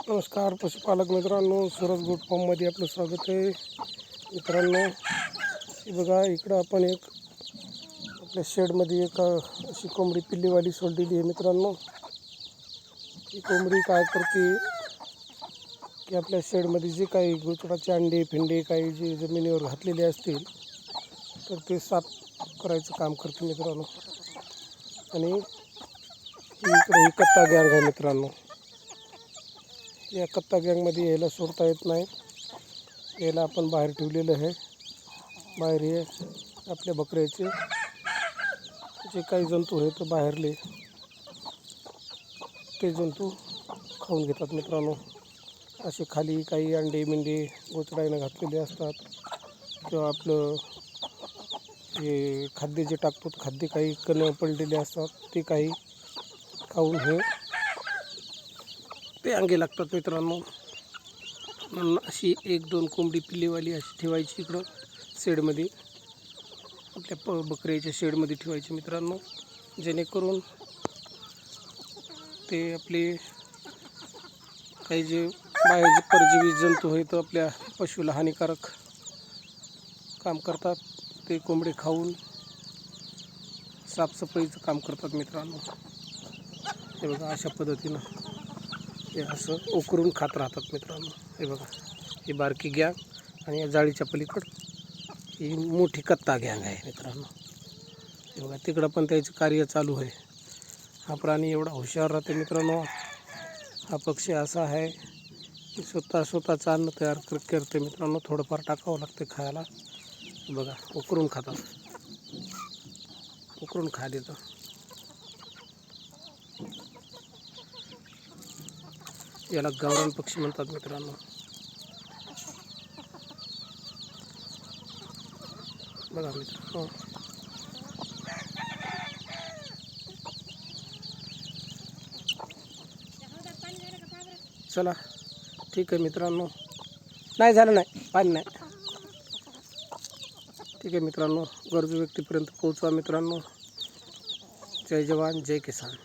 नमस्कार पशुपालक मित्रांनो, सूरज गोट फार्ममध्ये आपलं स्वागत आहे. मित्रांनो, हे बघा, इकडं आपण एक आपल्या शेडमध्ये एक अशी कोंबडी पिल्लीवाली सोडलेली आहे. मित्रांनो, ही कोंबडी काय करते की आपल्या शेडमध्ये जे काही गोचडाचे अंडे फिंडे काही जे जमिनीवर घातलेले असतील तर ते साफ करायचं काम करते मित्रांनो. आणि इकडे ही कत्ता गँग आहे मित्रांनो. या कत्ता गँगमध्ये यायला सोडता येत नाही. याला आपण बाहेर ठेवलेलं आहे. बाहेर हे आपल्या बकऱ्याचे जे काही जंतू आहेत बाहेरले ते जंतू खाऊन घेतात मित्रांनो. असे खाली काही अंडे मिंडे गोचडाईनं घातलेले असतात किंवा आपलं हे खाद्य जे टाकतो खाद्य काही कण पडलेले असतात ते काही खाऊन हे ते अंगे लागतात मित्रांनो. म्हणून अशी एक दोन कोंबडी पिल्लीवाली अशी ठेवायची इकडं शेडमध्ये, आपल्या बकऱ्याच्या शेडमध्ये ठेवायची मित्रांनो, जेणेकरून ते आपले काही जे बाहेरचे परजीवी जंतू आहेत आपल्या पशुला हानिकारक काम करतात ते कोंबडे खाऊन साफसफाईचं काम करतात मित्रांनो. हे बघा, अशा पद्धतीनं हे असं उकरून खात राहतात मित्रांनो. हे बघा, ही बारकी गँग आणि या जाळीच्या पलीकडं ही मोठी कत्ता गँग आहे मित्रांनो. हे बघा, तिकडं पण त्याचं कार्य चालू आहे. हा प्राणी एवढा हुशार राहते मित्रांनो. हा पक्षी असा आहे की स्वतःचं अन्न तयार करते मित्रांनो. थोडंफार टाकावं लागते खायला. बघा, उकरून खातात, उकरून खा देतं. याला गावरान पक्षी म्हणतात मित्रांनो. बघा मित्रांनो, चला ठीक आहे मित्रांनो. नाही झालं, नाही पाणी नाही. ठीक आहे मित्रांनो, गरजू व्यक्तीपर्यंत पोहोचवा मित्रांनो. जय जवान जय किसान.